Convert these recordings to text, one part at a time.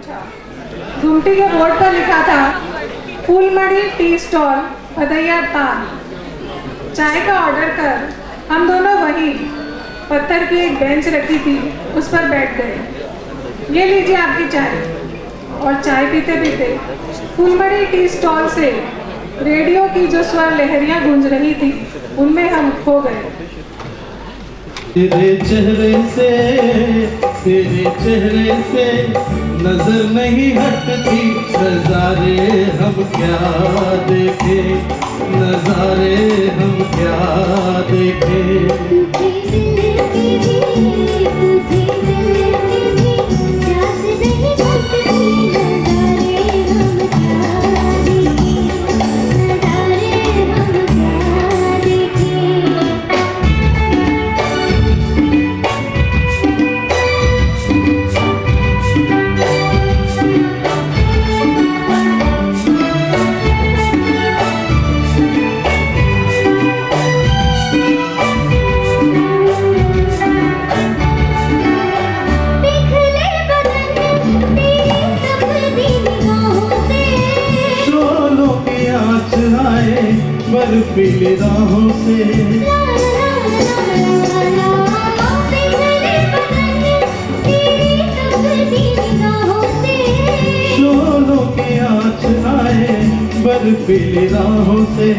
पूछा। घुमटी के बोर्ड पर लिखा था फूलमड़ी टी स्टॉल भदैया ताल। चाय का ऑर्डर कर हम दोनों वहीं पत्थर की एक बेंच रखी थी उस पर बैठ गए। ये लीजिए आपकी चाय। और चाय पीते पीते फूलमड़ी टी स्टॉल से रेडियो की जो स्वर लहरियां गूंज रही थी उनमें हम खो गए। तेरे चेहरे से नजर नहीं हटती, नजारे हम क्या देखे, नजारे हम क्या देखे। बर्फीली राहों से शोलों की आँच आए बर्फीली राहों से,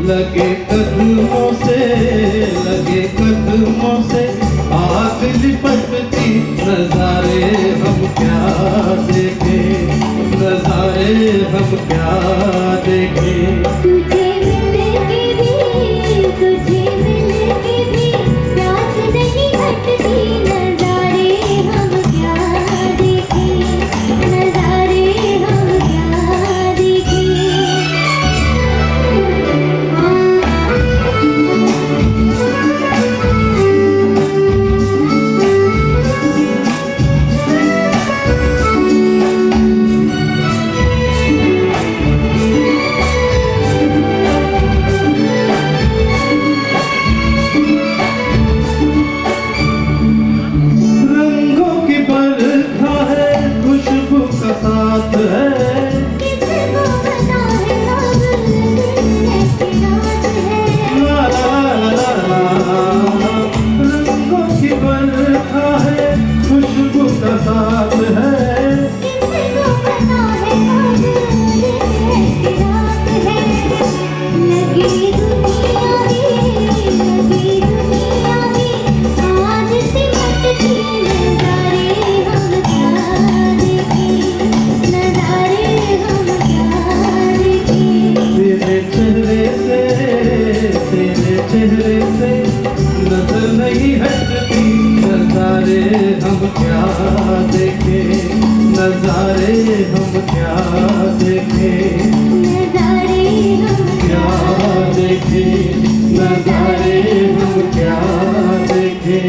लगे कदमों से आग लिपटती, नजारे हम क्या देखे, नजारे हम क्या देखे। नजर नहीं हटती, नजारे हम क्या देखे, नजारे हम क्या देखे, नजारे हम क्या देखे, नजारे हम क्या देखे।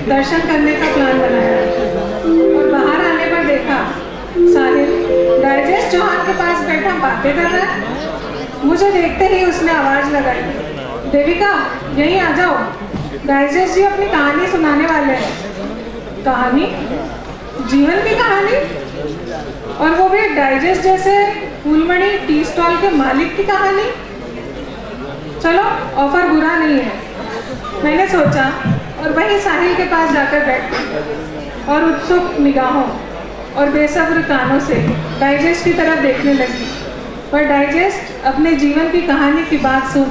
दर्शन करने का प्लान बनाया और बाहर आने पर देखा साहिल डाइजेस्ट चौहान के पास बैठा बातें कर रहा है। मुझे देखते ही उसने आवाज़ लगाई, देविका यहीं आ जाओ, डाइजेस्ट जी अपनी कहानी सुनाने वाले हैं। कहानी? जीवन की कहानी? और वो भी डाइजेस्ट जैसे फूलमणि टी स्टॉल के मालिक की कहानी? चलो ऑफर बुरा नहीं है, मैंने सोचा और वहीं साहिल के पास जाकर बैठ गई और उत्सुक निगाहों और बेसब्र कानों से डाइजेस्ट की तरफ देखने लगी। पर डाइजेस्ट अपने जीवन की कहानी की बात सुन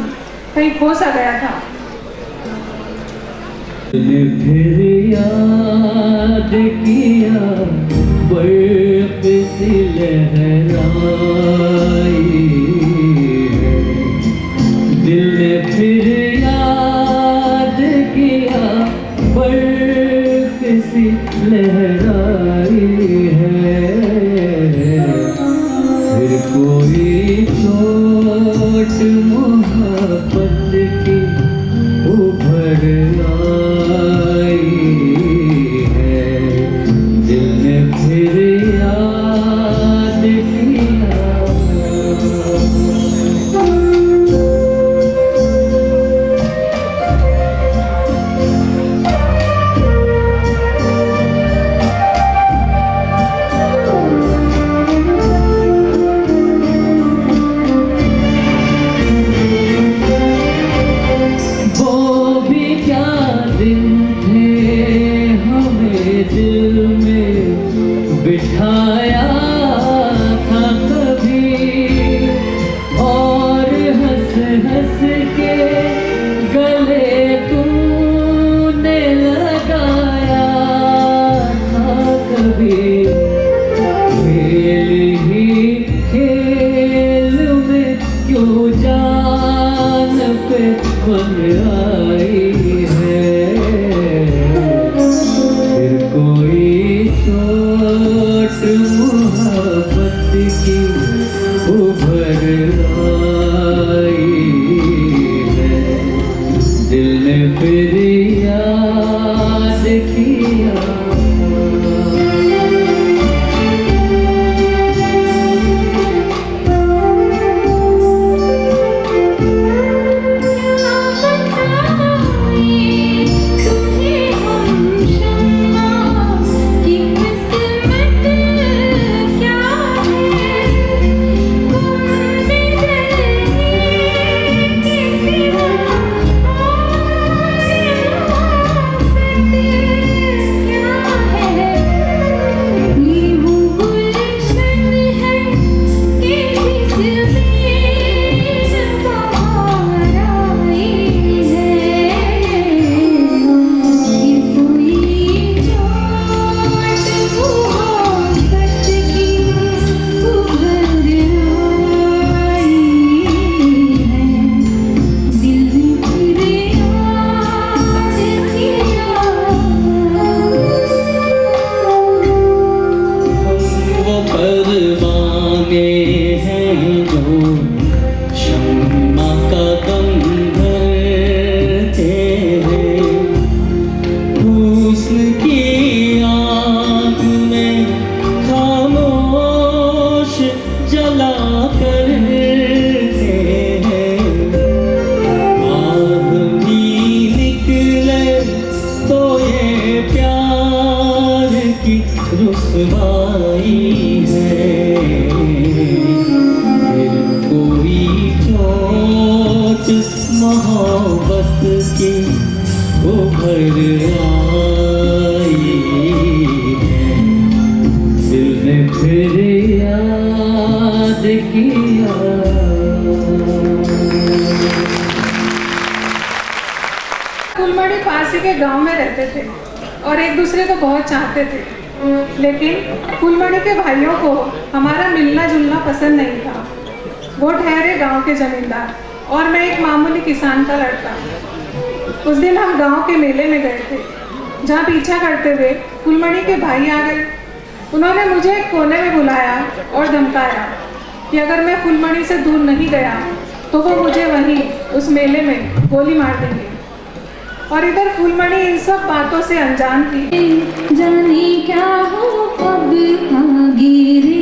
कहीं खो सा गया था। फिर याद किया बर्फ सी लहराई है, दिल ने फिर याद किया बर्फ सी लहराई है, फिर कोई चोट मोहब्बत की उभर आई है, दिल ने फिर याद किया। वो भी क्या दिन थे हमें दिल में बिठाया था कभी, और हंस हंस के गले तूने लगाया था कभी, खेल ही खेल में क्यों जान पे बन आई है, फिर कोई चोट मोहब्बत की उभर आई है, दिल ने फिर याद किया। रुसवाई है, फिर कोई चोट मोहब्बत की उभर आई है, दिल ने फिर याद किया। फूलमणि पास ही के गांव में रहते थे और एक दूसरे को बहुत चाहते थे, लेकिन फूलमणि के भाइयों को हमारा मिलना जुलना पसंद नहीं था। वो ठहरे गांव के जमींदार और मैं एक मामूली किसान का लड़का। उस दिन हम गांव के मेले में गए थे, जहां पीछा करते हुए फूलमणि के भाई आ गए। उन्होंने मुझे एक कोने में बुलाया और धमकाया कि अगर मैं फूलमणि से दूर नहीं गया तो वो मुझे वहीं उस मेले में गोली मार देंगे। और इधर फूलमणि इन सब बातों से अनजान थी। जाने क्या हो अब आगे रे।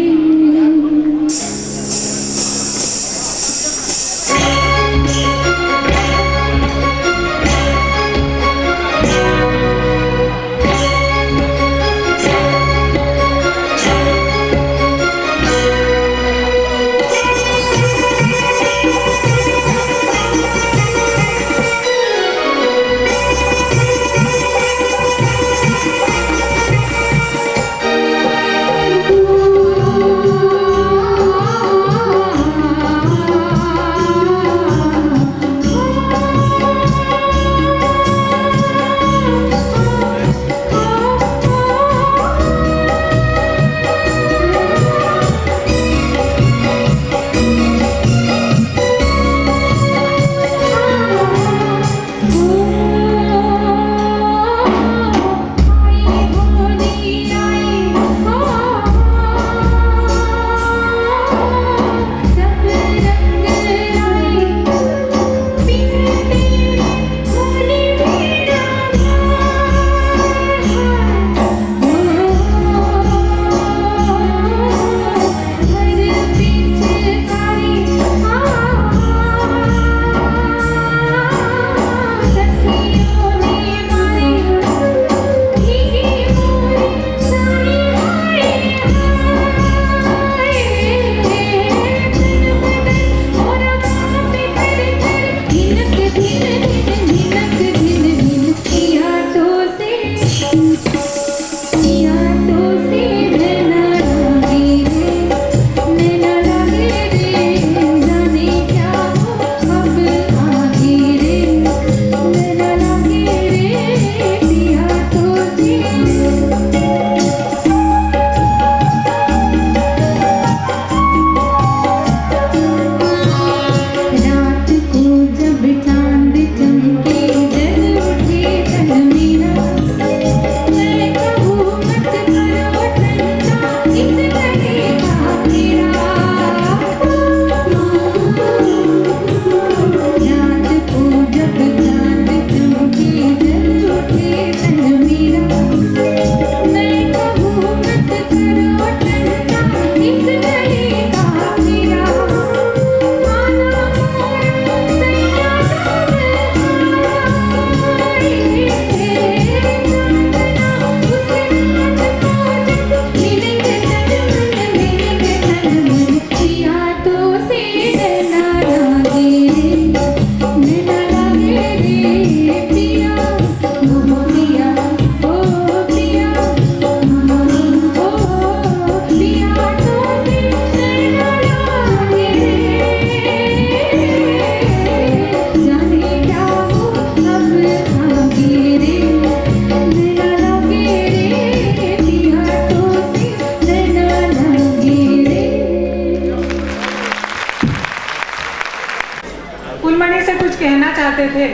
फूलमणि से कुछ कहना चाहते थे,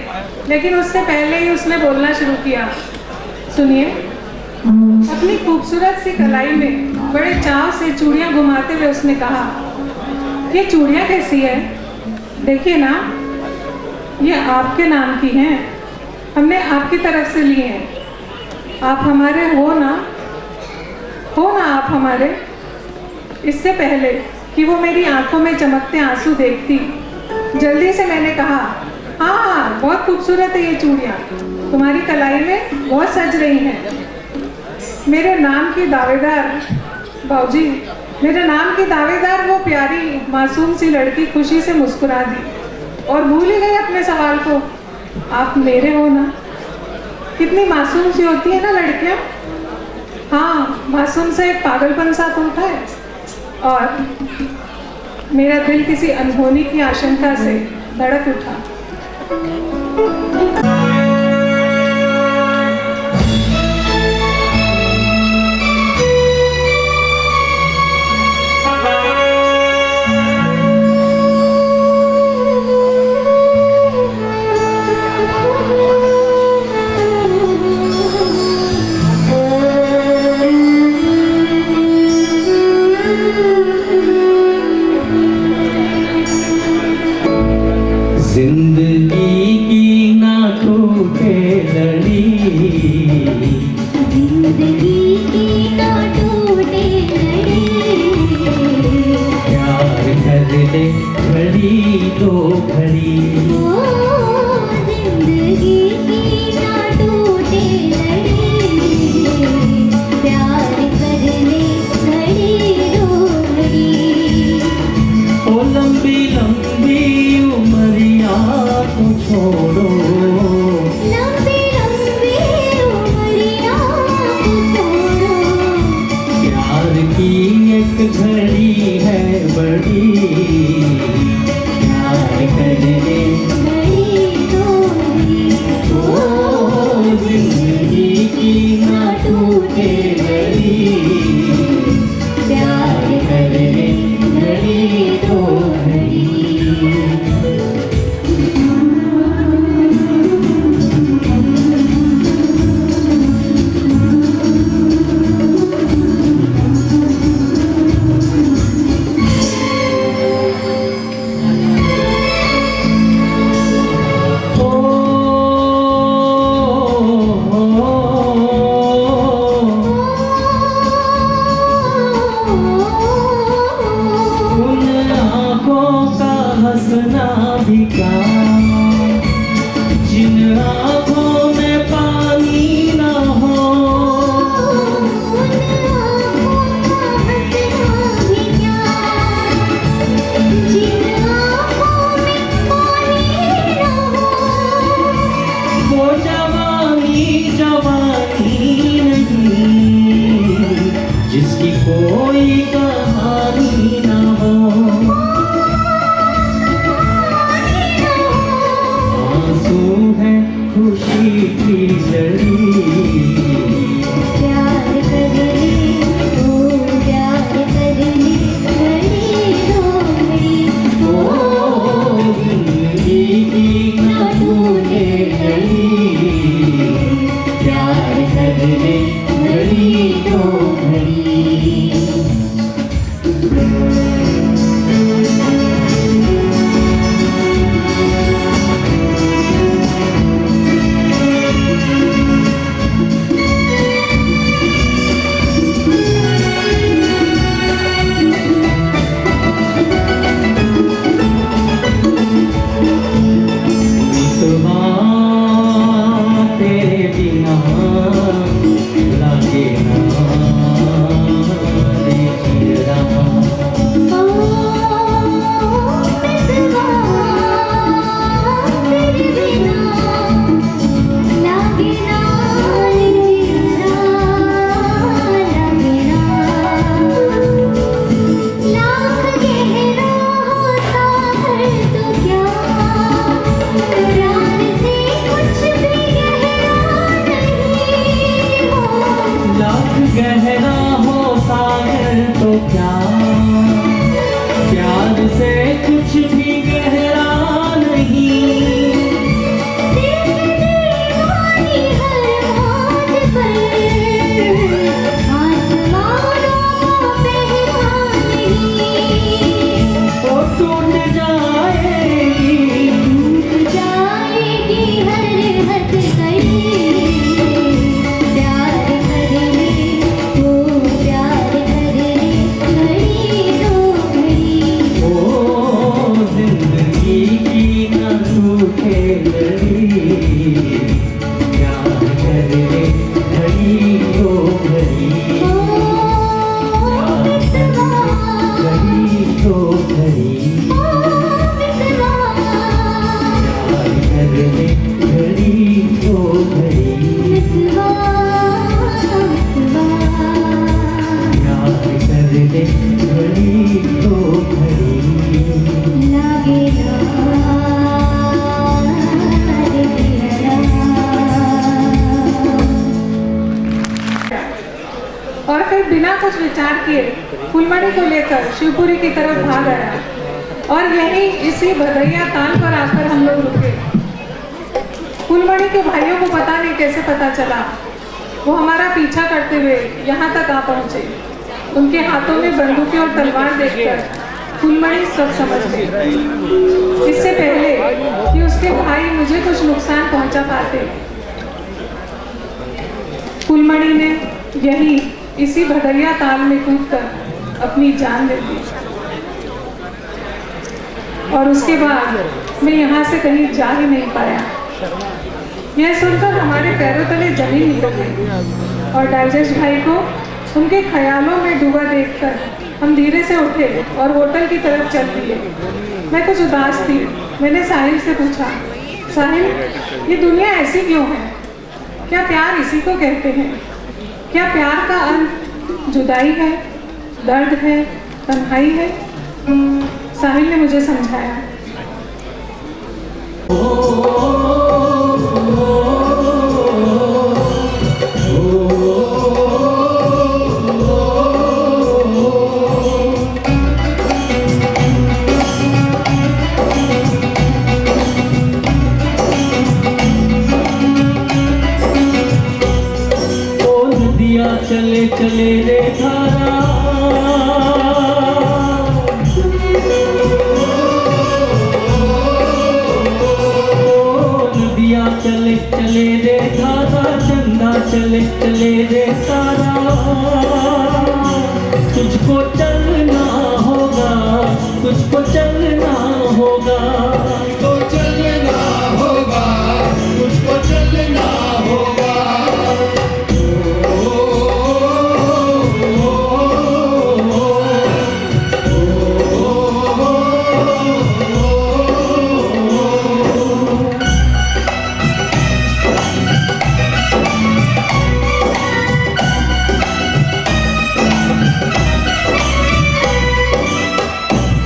लेकिन उससे पहले ही उसने बोलना शुरू किया। सुनिए, अपनी खूबसूरत सी कलाई में बड़े चाव से चूड़ियां घुमाते हुए उसने कहा, ये चूड़ियां कैसी है? देखिए ना, ये आपके नाम की हैं, हमने आपकी तरफ से ली हैं। आप हमारे हो ना आप हमारे। इससे पहले कि वो मेरी आंखों में चमकते आंसू देखती, जल्दी से मैंने कहा, हाँ, बहुत खूबसूरत है ये चूड़ियाँ, तुम्हारी कलाई में बहुत सज रही हैं। मेरे नाम की दावेदार बाबूजी, मेरे नाम की दावेदार वो प्यारी मासूम सी लड़की खुशी से मुस्कुरा दी और भूल ही गई अपने सवाल को। आप मेरे हो ना? कितनी मासूम सी होती है ना लड़कियाँ। हाँ, मासूम से एक पागलपन सा होता है। और मेरा दिल किसी अनहोनी की आशंका से धड़क उठा। जिंदगी की जिंदगी की ना टूटे लड़ी प्यार कर ले घड़ी दो घड़ी ओ जिंदगी की ना टूटे लड़ी प्यार कर ले घड़ी दो घड़ी ओ लंबी लंबी उमरिया को छोड़ो लंबी लंबी उमरिया को छोड़ो प्यार की एक घड़ी है बड़ी प्यार कर ले घड़ी दो घड़ी ओ जिंदगी की ना टूटे घड़ी प्यार कर ले घड़ी दो घड़ी उन आँखों का हंसना भी क्या जिन आँखों में पानी ना हो वो जवानी जवानी नहीं जिसकी कोई कहानी ना हो आंसू है खुशी की लड़ी प्यार कर ले ओ प्यार कर ले घड़ी दो घड़ी ओ जिंदगी की ना टूटे घड़ी प्यार कर ले घड़ी दो घड़ी मितवा तेरे बिना लागे ना रे जियरा ओ मितवा तेरे बिना लागे ना जीना लागे ना लाख गहरा होता है तो क्या प्यार से कुछ भी गहरा नहीं हो लाख गहरा हो सागर तो क्या प्यार से कुछ भी गहरा नहीं दीवानी हर मौज पर आसमानों पे नहीं वो टूट जाएगी जाएगी हर हथकड़ी प्यार कर ले ओ प्यार कर ले घड़ी दो घड़ी ओ जिंदगी की ना टूटे लड़ी प्यार कर ले घड़ी दो घड़ी ओ मितवा घड़ी दो घड़ी ओ मितवा प्यार कर ले घड़ी दो घड़ी मितवा प्यार कर ले घड़ी दो घड़ी लागे ना रे जियरा और फिर बिना कुछ विचार किए फूलमणि को लेकर शिवपुरी की तरफ भाग आया और यहीं इसी भदैया ताल पर आकर हम लोग रुके। फूलमणि के भाइयों को पता नहीं कैसे पता चला, वो हमारा पीछा करते हुए यहाँ तक आ पहुँचे। उनके हाथों में बंदूकें और तलवार देखकर फूलमणि सब समझ गई। इससे पहले कि उसके भाई मुझे कुछ नुकसान पहुँचा पाते, फूलमणि ने यही इसी भदैया ताल में कूदकर अपनी जान दे दी और उसके बाद मैं यहाँ से कहीं जा ही नहीं पाया। यह सुनकर हमारे पैरों तले जमीन निकल गई और डाइजेस्ट भाई को उनके ख्यालों में डूबा देखकर हम धीरे से उठे और होटल की तरफ चल दिए। मैं कुछ उदास थी। मैंने साहिल से पूछा, साहिल, ये दुनिया ऐसी क्यों है? क्या प्यार इसी को कहते हैं? क्या प्यार का अंत जुदाई है, दर्द है, तन्हाई है? साहिल ने मुझे समझाया। चले चले रे धारा, नदिया चले चले रे धारा, चंदा चले चले रे तारा। तुझको चलना होगा, तुझको चलना होगा, तो चलना होगा, तुझको चलना होगा।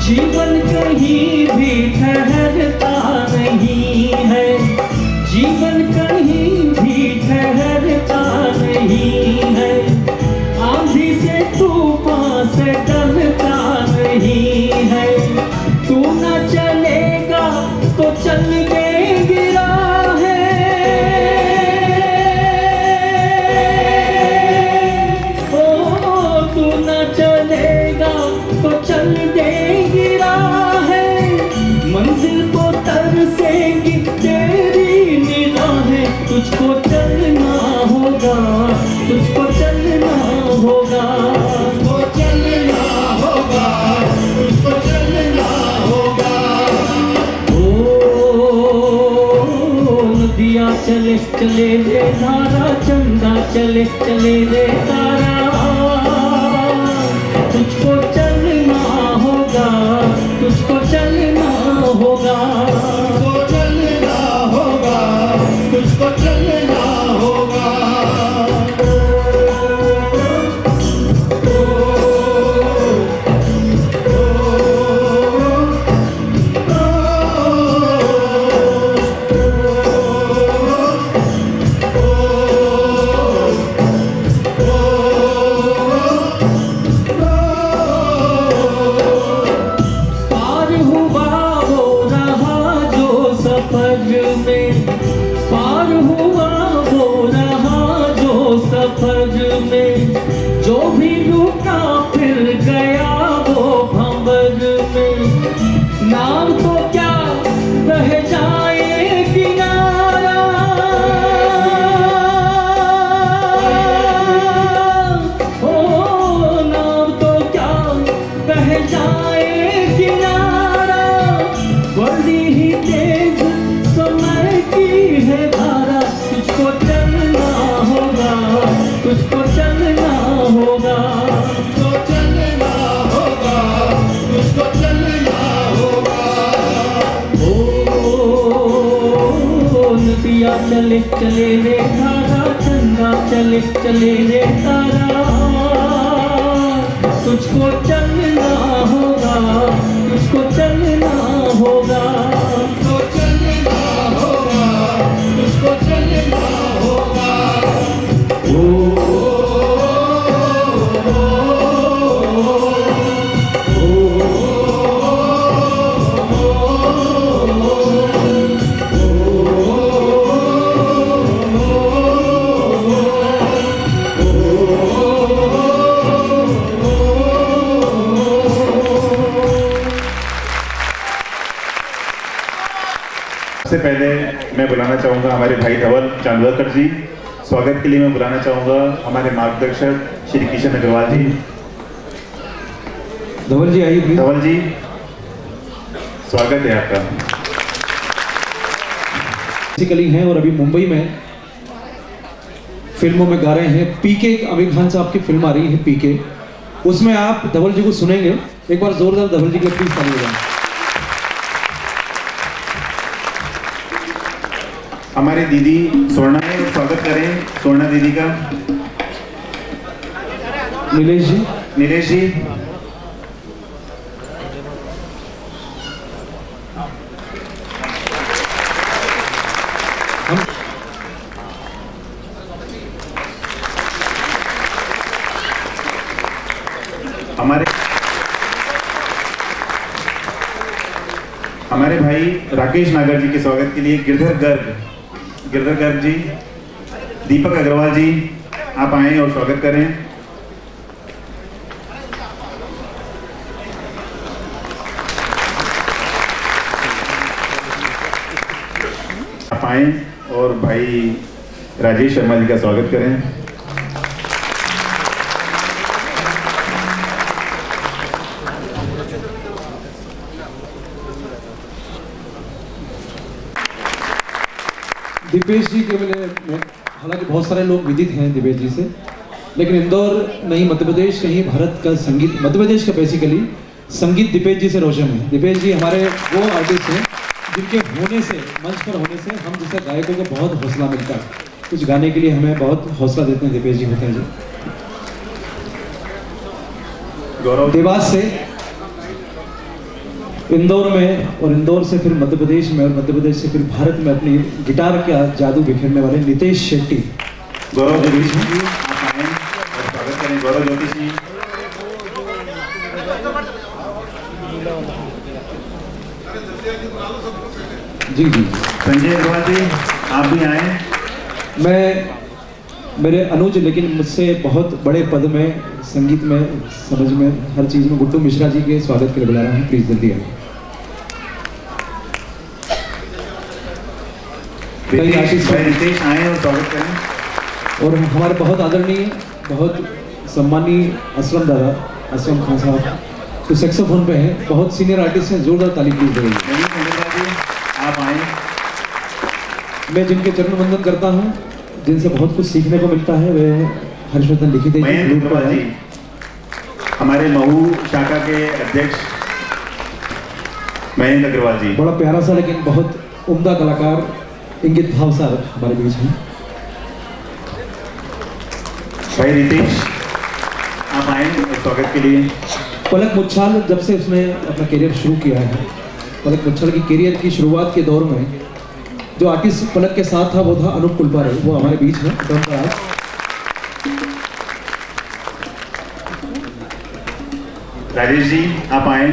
जीवन कहीं भी ठहरता नहीं है, जीवन कहीं भी ठहरता नहीं है। आंधी से तूफान से डरता नहीं है। तू न चलेगा तो चल देंगे राहें, ओ तू न चलेगा तो चल देंगे राहें। मंजिल को तरसेंगी तेरी निगाहें। तुझको चलना होगा, तुझको चलना होगा, तुझको चलना होगा, तुझको चलना होगा। ओ नदिया चले चले रे धारा, चंदा चले चले रे तारा। तुझको चलना होगा, तुझको चलना होगा, तुझको चलना होगा, तुझको चलना होगा। पार हुआ वो रहा जो सफर में, पार हुआ वो रहा जो सफर में। जो भी रुका फिर गया वो भंवर में। नाम तो क्या रह जाए किनारा, ओ नाम तो क्या रह जाए किनारा। बड़ी ही तेज समय की है धारा। तुझको चलना होगा, तुझको चलना होगा, तुझको चलना होगा, तुझको चलना होगा। ओ नदिया चले चले रे धारा, चंदा चले चले रे तारा। तुझको चलना होगा, तुझको चलना होगा, तुझको चलना होगा, तुझको चलना होगा। सबसे पहले मैं बुलाना चाहूँगा हमारे भाई धवल चांदवरकर जी, स्वागत के लिए मैं बुलाना चाहूँगा हमारे मार्गदर्शक श्री किशन अग्रवाल जी। धवल जी आइए प्लीज। धवल जी, स्वागत है आपका। बेसिकली हैं और अभी मुंबई में फिल्मों में गा रहे हैं। पीके, आमिर खान साहब की फिल्म आ रही है पीके, उसमें आप धवल जी को सुनेंगे। एक बार जोरदार धवल जी के प्लीज ताली बजाएं। हमारी दीदी स्वर्णा है, स्वागत करें स्वर्णा दीदी का। नीलेश जी, नीलेश जी, हम हमारे भाई राकेश नागर जी के स्वागत के लिए गिरधर गर्ग जी, दीपक अग्रवाल जी, आप आए और स्वागत करें। आप आए और भाई राजेश शर्मा जी का स्वागत करें। दीपेश जी के हालांकि बहुत सारे लोग विदित हैं दीपेश जी से, लेकिन इंदौर नहीं, मध्य प्रदेश नहीं, भारत का संगीत, मध्य प्रदेश का बेसिकली संगीत दीपेश जी से रोशन है। दीपेश जी हमारे वो आर्टिस्ट हैं जिनके होने से, मंच पर होने से हम जैसे गायकों को बहुत हौसला मिलता है। कुछ गाने के लिए हमें बहुत हौसला देते हैं दीपेश जी होते हैं जी। गौरव देवास से इंदौर में, और इंदौर से फिर मध्य प्रदेश में, और मध्य प्रदेश से फिर भारत में अपनी गिटार का जादू बिखेरने वाले नितेश शेट्टी। गौरव ज्योतिष जी, आप आए और स्वागत करें गौरव ज्योतिष जी। जी जी, संजय अग्रवाल जी, आप भी आए। मेरे अनुज, लेकिन मुझसे बहुत बड़े पद में, संगीत में, समझ में, हर चीज़ में, गुड्डू मिश्रा जी के स्वागत के लिए बुला रहा हूँ। प्लीज जल्दी आइए। रितेश आए और स्वागत करें। और हमारे बहुत आदरणीय, बहुत सम्मानीय असलम दादा, असलम खान साहब तो सेक्सोफोन पे हैं, बहुत सीनियर आर्टिस्ट हैं। जोरदार ताली प्लीज देंगे। नवीन खंडेलवाल जी, आप आए। मैं जिनके चरण वंदन करता हूँ, जिनसे बहुत कुछ सीखने को मिलता है, वे हर्षवर्धन लिखित मयंक अग्रवाल जी, हमारे महू शाखा के अध्यक्ष मयंक अग्रवाल जी। बड़ा प्यारा सा लेकिन बहुत उम्दा कलाकार इंगित भाव साहब हमारे बीच हैं। भाई रितेश, आप आए और स्वागत के लिए। पलक मुच्छाल, जब से उसने अपना करियर शुरू किया है, पलक मुच्छाल की करियर की शुरुआत के दौर में जो आर्टिस्ट पलक के साथ था वो था अनूप कुलपारे, वो हमारे बीच में आज। राजेश जी, आप आए।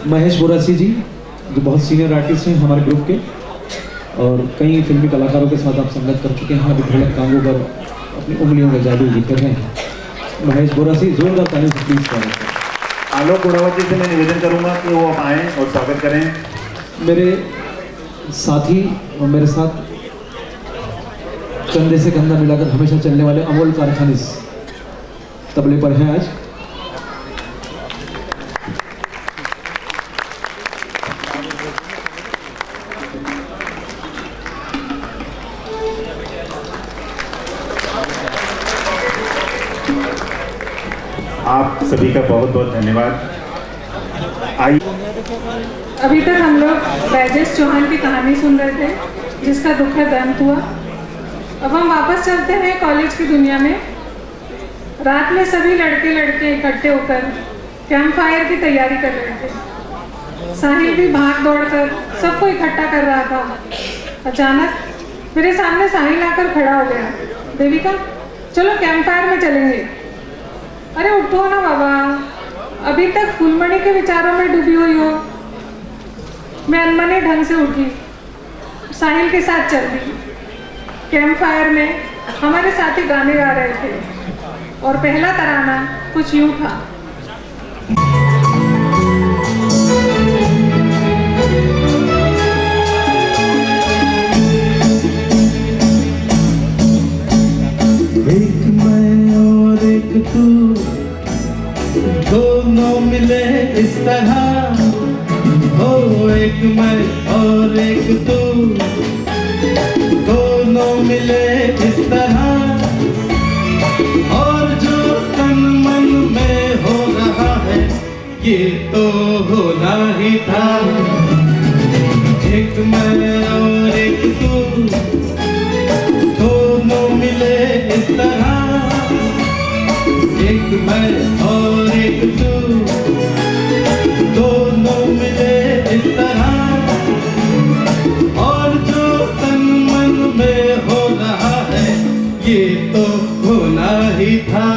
महेश बोरासी जी, जो बहुत सीनियर आर्टिस्ट हैं हमारे ग्रुप के, और कई फिल्मी कलाकारों के साथ आप संगत कर चुके हैं। अभी ढोलक कांगों पर अपनी उंगलियों का जादू दिख रहे हैं। महेश बोरासी, जोरदार ताली से प्लीज स्वागत करें। आलोक गुड़ावत जी से मैं निवेदन करूंगा कि वो आए और स्वागत करें। मेरे साथी और मेरे साथ कंधे से कंधा मिलाकर हमेशा चलने वाले अमोल कारखानिस तबले पर हैं आज। आप सभी का बहुत बहुत धन्यवाद। आइए, अभी तक हम लोग राजेश चौहान की कहानी सुन रहे थे, जिसका दुखद अंत हुआ। अब हम वापस चलते हैं कॉलेज की दुनिया में। रात में सभी लड़के लड़के इकट्ठे होकर कैंप फायर की तैयारी कर रहे थे। साहिल भी भाग दौड़ कर सबको इकट्ठा कर रहा था। अचानक मेरे सामने साहिल आकर खड़ा हो गया। देविका, चलो कैंप फायर में चलेंगे। अरे उठो ना बाबा, अभी तक फूलमणि के विचारों में डूबी हुई हो। मैं अनमने ढंग से उठी, साहिल के साथ चल दी। कैंप फायर में हमारे साथी गाने गा रहे थे और पहला तराना कुछ यूं था। तू, दोनों मिले इस तरह, हो एक मैं और एक तू, दोनों मिले इस तरह, और जो तन मन में हो रहा है ये तो होना ही था। एक मैं और एक तू, दोनों मिले इस तरह, एक मैं और एक तू, दोनों मिले इस तरह, और जो तन मन में हो रहा है ये तो होना ही था।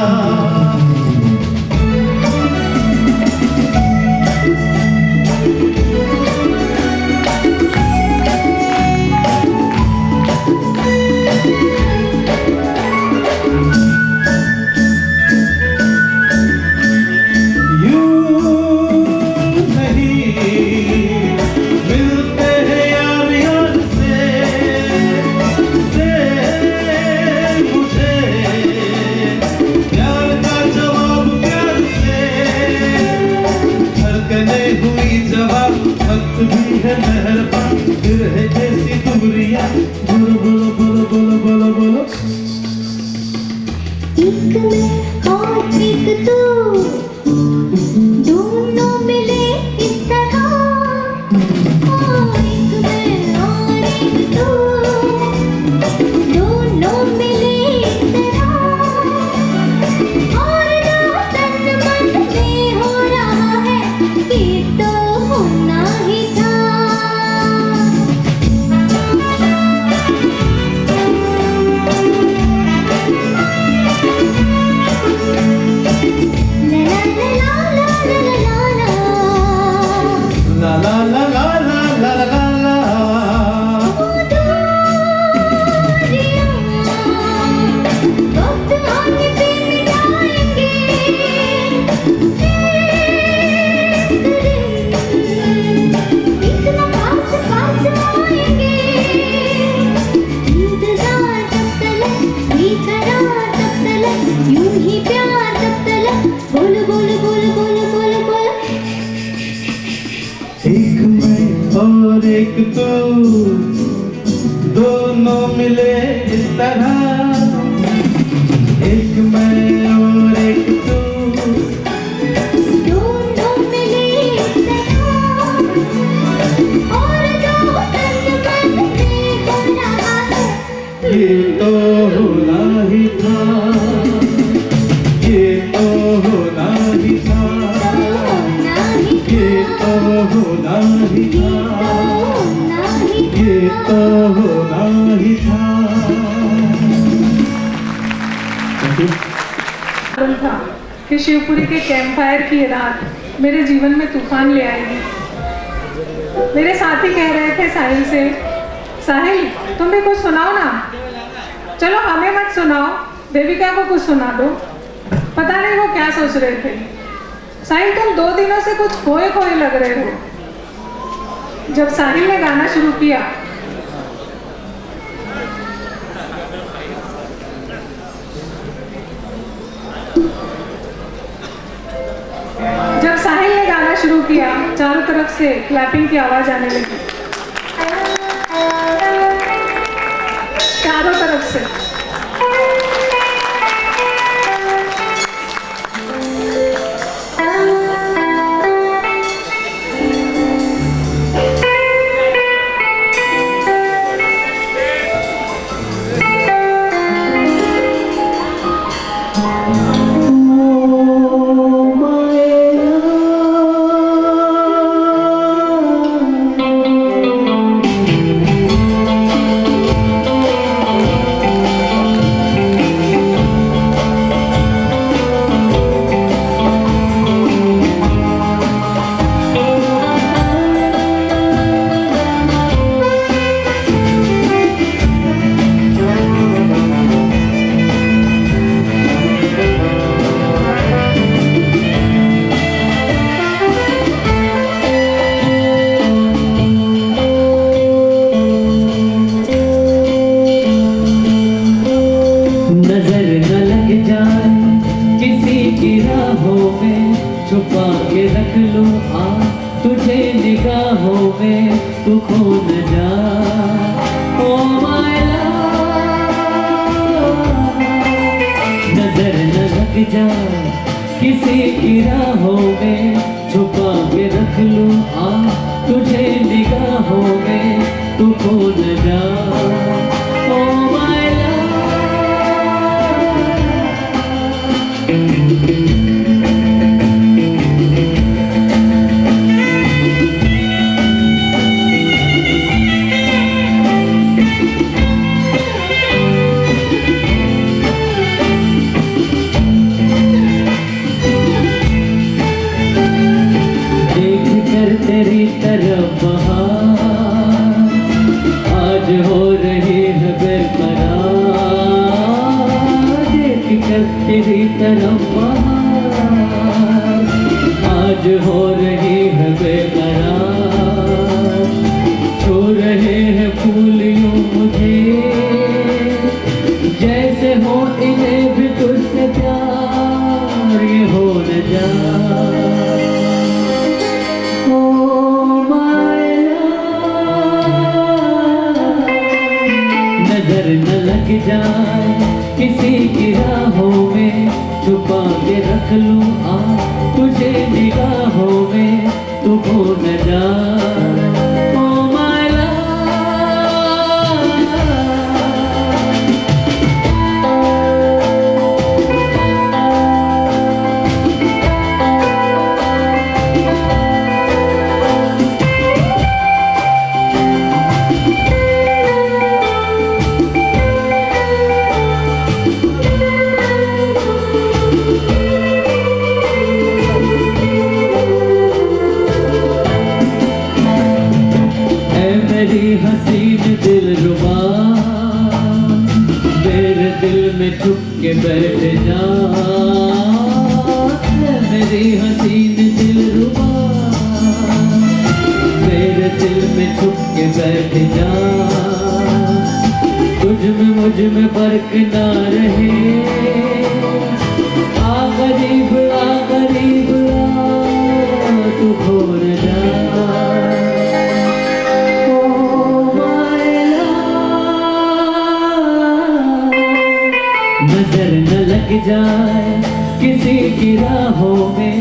एक मैं और एक तू, दोनों मिले इस तरह, एक मैं और एक तू, दोनों मिले इस तरह, और जो तन मन में हो रहा है ये तो होना ही था। ला ला ला ला ला ला ला ला। वक्त आने पे मिटाएंगे इतना पास पास आएंगे, इंतजार तब तलक, बेकरार तब तलक, यूं ही प्यार तब तलक, बोल बोल बोल बोल बोल बोल। एक मैं और एक तू, दोनों मिले इस तरह, एक मैं और एक तू, दोनों मिले इस तरह, और जो तन मन में हो रहा है ये तो होना ही था, ये तो होना ही था, होना ही ये तो होना ही था, होना ही ये तो होना ही था। मालूम था कि शिवपुरी के कैंप फायर की ये रात मेरे जीवन में तूफान ले आएगी। मेरे साथी कह रहे थे साहिल से, साहिल तुम भी कुछ सुनाओ ना। चलो हमें मत सुनाओ, देविका को कुछ सुना दो। पता नहीं वो क्या सोच रहे थे। साहिल तुम 2 दिनों से कुछ खोए खोए लग रहे हो। जब साहिल ने गाना शुरू किया चारों तरफ से क्लैपिंग की आवाज आने लगी, चारों तरफ से। छुपा के रख लूं आ तुझे निगाहों में तू खो न जा ओ माय लव नजर न लग जाए किसी की राहों में छुपा के रख लूं आ तुझे निगाहों में तू खो न जा ओ माय तेरी तरफ आज हो रही है बेकरार देख कर तेरी तरफ आज हो रही है बेकरार छू रहे हैं फूल यूं मुझे जैसे हो इन्हें भी तुझसे प्यार ये हो न जा न लग जाए किसी की राहों में छुपा के रख लूं आ तुझे निगाहों में तू खो न जा ओ माय मेरी हसीन दिलरुबा मेरे दिल में छुप के बैठ जा मेरी हसीन दिलरुबा मेरे दिल में छुप के बैठ जा तुझ में मुझ में फर्क ना रहे आ करीब तू खो न जा नजर न लग जाए किसी की राहों में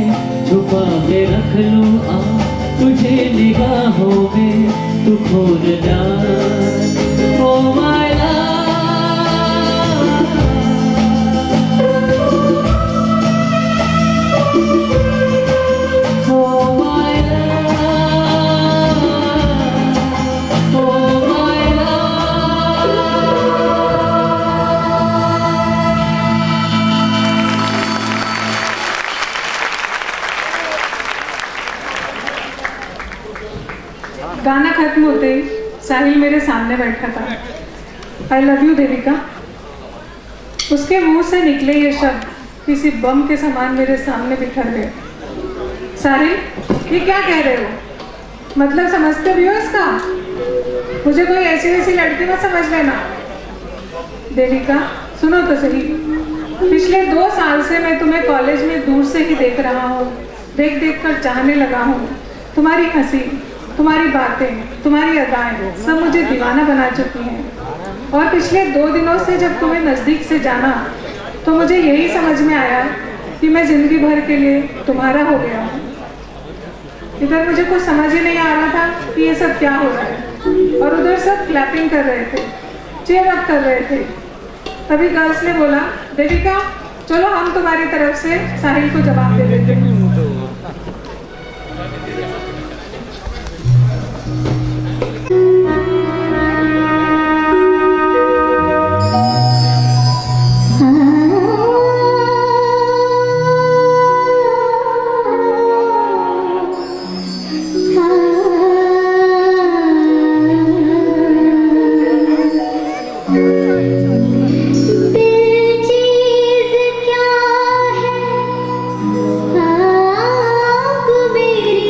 छुपा के रख लूं आ तुझे निगाहों में तू खो न जा ओ माय गाना खत्म होते ही साहिल मेरे सामने बैठा था। I love you Devika. उसके मुंह से निकले ये शब्द किसी बम के समान मेरे सामने बिखर गए। साहिल, ये क्या कह रहे हो? मतलब समझते भी हो इसका? मुझे कोई ऐसी वैसी लड़की मत समझ लेना। देविका, सुनो तो सही। पिछले 2 साल से मैं तुम्हें कॉलेज में दूर से ही देख रहा हूँ, देख देख कर चाहने लगा हूँ। तुम्हारी हंसी, तुम्हारी बातें, तुम्हारी अदाएं सब मुझे दीवाना बना चुकी हैं। और पिछले 2 दिनों से जब तुम्हें नज़दीक से जाना तो मुझे यही समझ में आया कि मैं ज़िंदगी भर के लिए तुम्हारा हो गया हूँ। इधर मुझे कुछ समझ ही नहीं आ रहा था कि ये सब क्या हो रहा है, और उधर सब क्लैपिंग कर रहे थे, चीयर अप कर रहे थे। तभी गर्ल्स ने बोला, देविका चलो हम तुम्हारी तरफ से साहिल को जवाब दे देते हैं। क्या है आप मेरी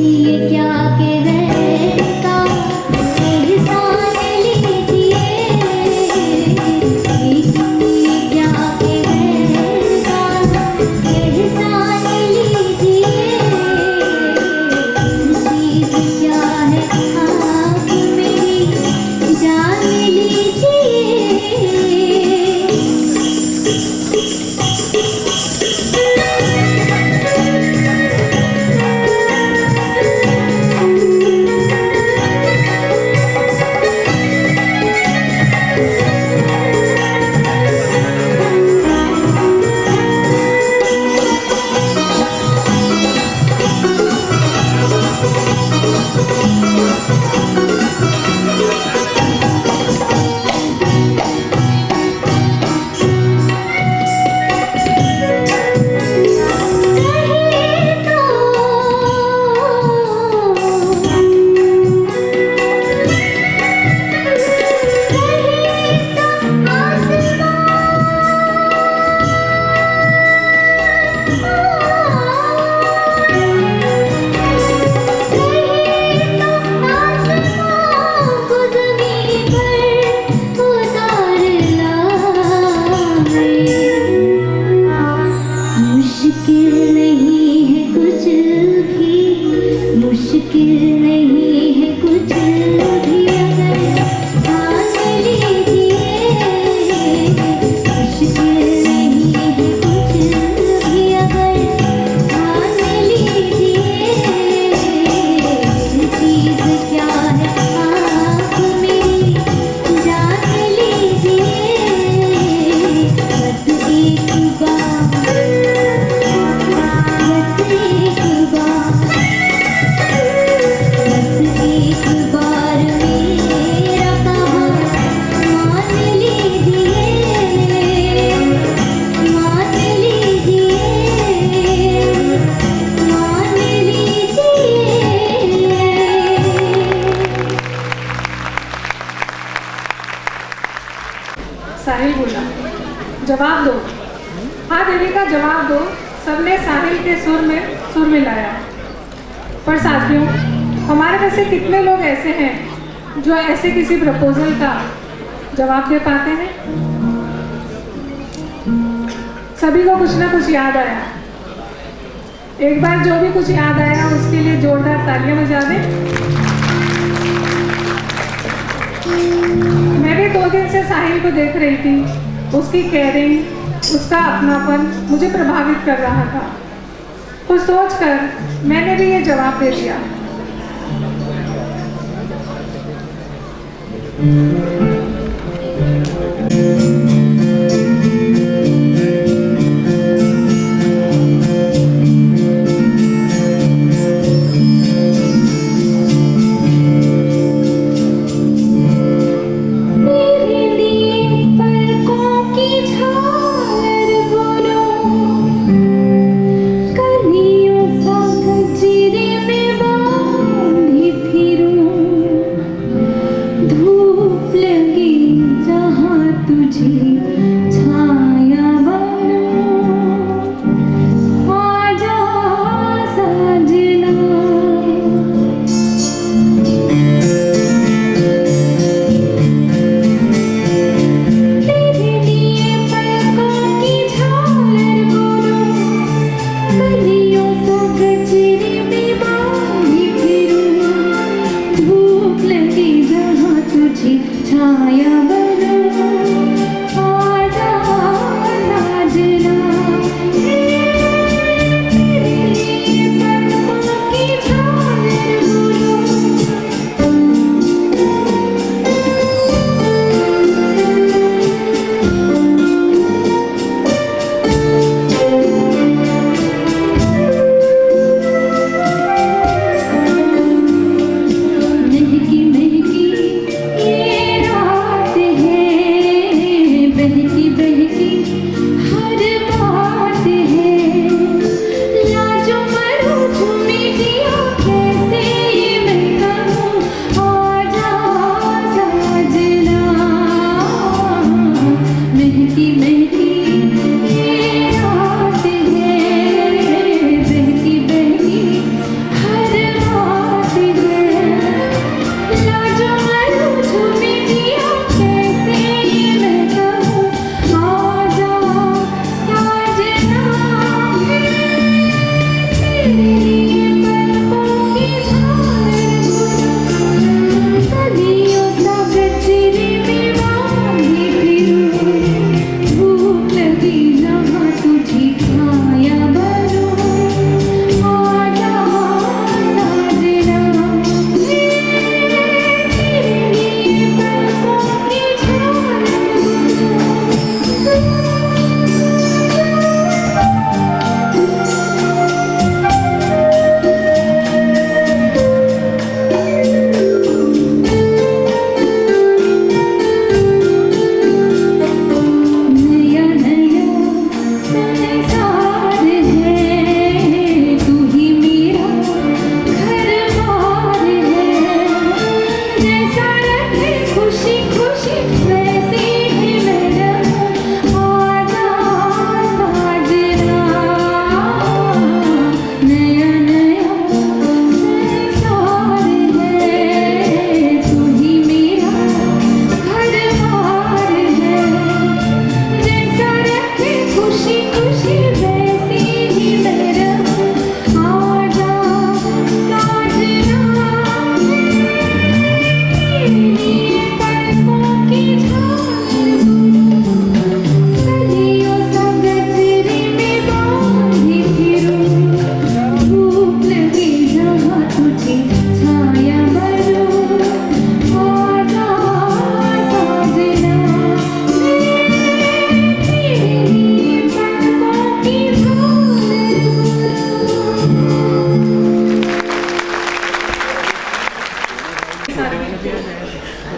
ये क्या कहर का एहसान लीजिए, ये क्या कहर का एहसान लीजिए, चीज़ क्या है आप मेरी जान लीजिए। मुश्किल नहीं है कुछ भी, मुश्किल नहीं है कुछ भी, अगर ठान लीजिए। मुश्किल नहीं है कुछ भी, अगर ठान लीजिए। चीज़ क्या है आप मेरी जान लीजिए। बस एक बार, बस एक बार मेरा कहा मान लीजिए, मान लीजिए, मान लीजिए। साहिल बोला, जवाब दो। हाँ देविका जवाब दो। सबने साहिल के सुर में लाया। पर साथियों, हमारे में से कितने लोग ऐसे हैं जो ऐसे किसी प्रपोजल का जवाब दे पाते हैं? सभी को कुछ ना कुछ याद आया। एक बार जो भी कुछ याद आया उसके लिए जोरदार तालियां बजा दें। मैं भी 2 दिन से साहिल को देख रही थी। उसकी केयरिंग, उसका अपनापन मुझे प्रभावित कर रहा था। कुछ सोचकर मैंने भी ये जवाब दे दिया। मेरे लिए पलकों की झालर बुनो, कलियों सा गजरे में बांधी फिरूं। धूप लगी जहाँ तुझे छाया बनूं। आजा साजना, तेरे लिए पलकों की झालर बुनो, कलियों सा गजरे में बांधी फिरूं। धूप लगी जहाँ तुझे छाया बनूं। आजा साजना, तेरे लिए पलकों की झालर बुनो। महकी महकी ये रात है,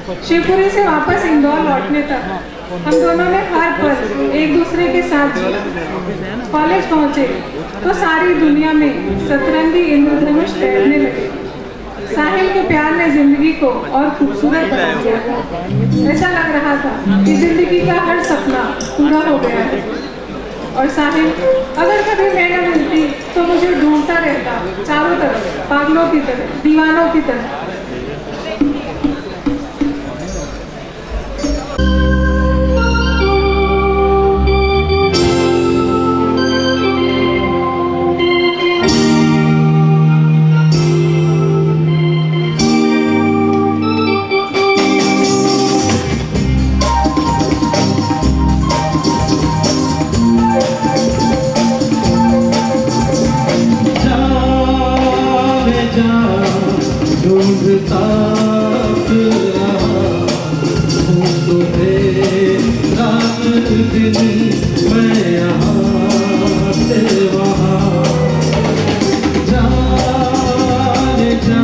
शिवपुरी से वापस इंदौर लौटने तक हम दोनों ने हर पल एक दूसरे के साथ जिया। कॉलेज पहुंचे तो सारी दुनिया में सतरंगी इंद्रधनुष तैरने लगे। साहिल के प्यार ने जिंदगी को और खूबसूरत बना दिया। ऐसा लग रहा था कि जिंदगी का हर सपना पूरा हो गया है। और साहिल अगर कभी मैं न मिलती तो मुझे ढूंढता रहता चारों तरफ, पागलों की तरह, दीवानों की तरह। ढूंढता फिरा हूँ तुम्हें रात दिन, मैं यहाँ से वहाँ जाने जा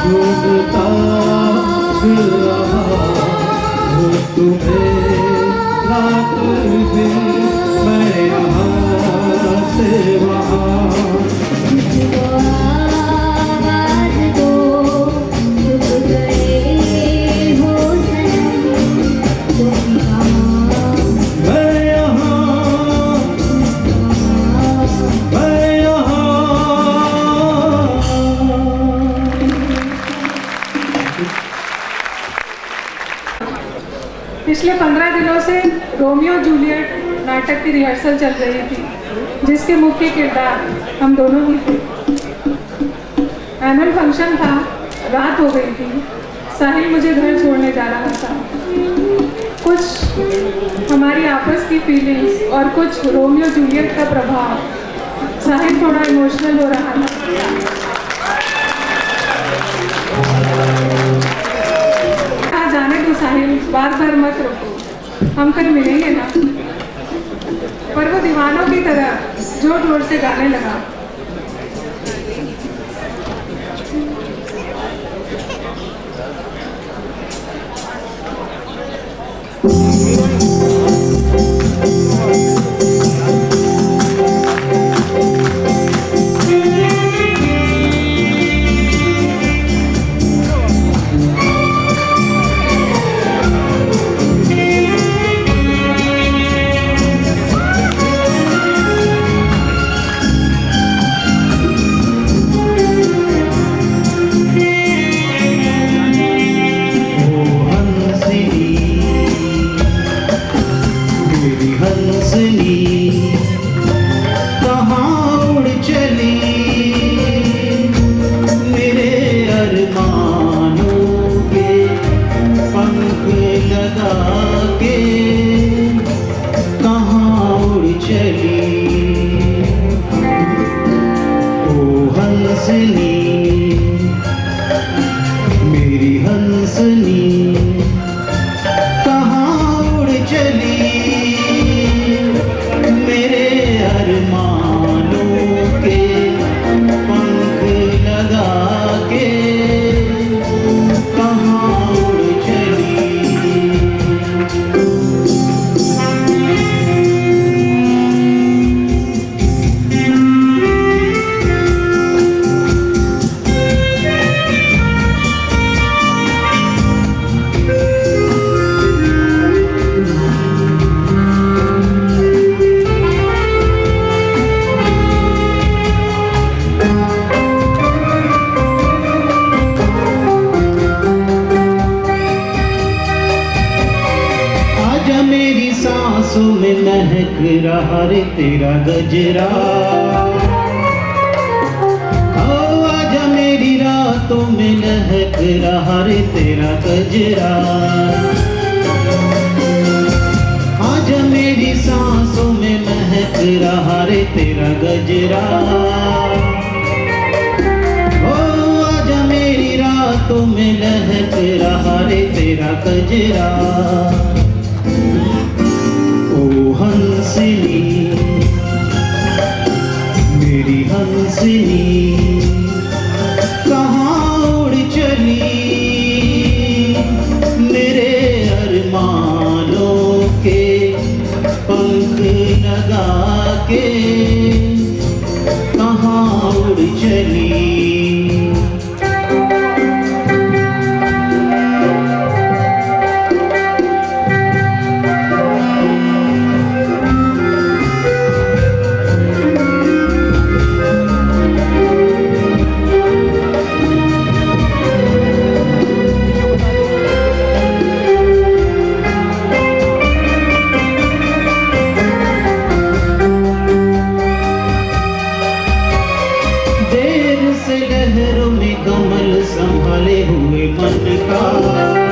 ढूंढता फिरा हूँ तुम्हें रात दिन, मैं यहाँ से वहाँ मुझको पिछले 15 दिनों से रोमियो जूलियट नाटक की रिहर्सल चल रही थी, जिसके मुख्य किरदार हम दोनों ही थे। एनुअल फंक्शन था, रात हो गई थी, साहिल मुझे घर छोड़ने जा रहा था। कुछ हमारी आपस की फीलिंग्स और कुछ रोमियो जूलियट का प्रभाव, साहिल थोड़ा इमोशनल हो रहा था। जाने तो साहिल, बार बार मत रुको, हम कल मिलेंगे ना। पर वो दीवानों की तरह जोर जोर से गाने लगा। रहा रे तेरा गजरा, आजा मेरी रातों में महक रहा रे तेरा गजरा, आजा मेरी सांसों में महक रहा रे तेरा गजरा, आजा मेरी रातों में महक रहा रे तेरा गजरा। हंसनी मेरी हंसनी कहाँ उड़ चली, मेरे अरमानों के पंख लगा के कहाँ उड़ चली। लहरों में कमल संभाले हुए मन का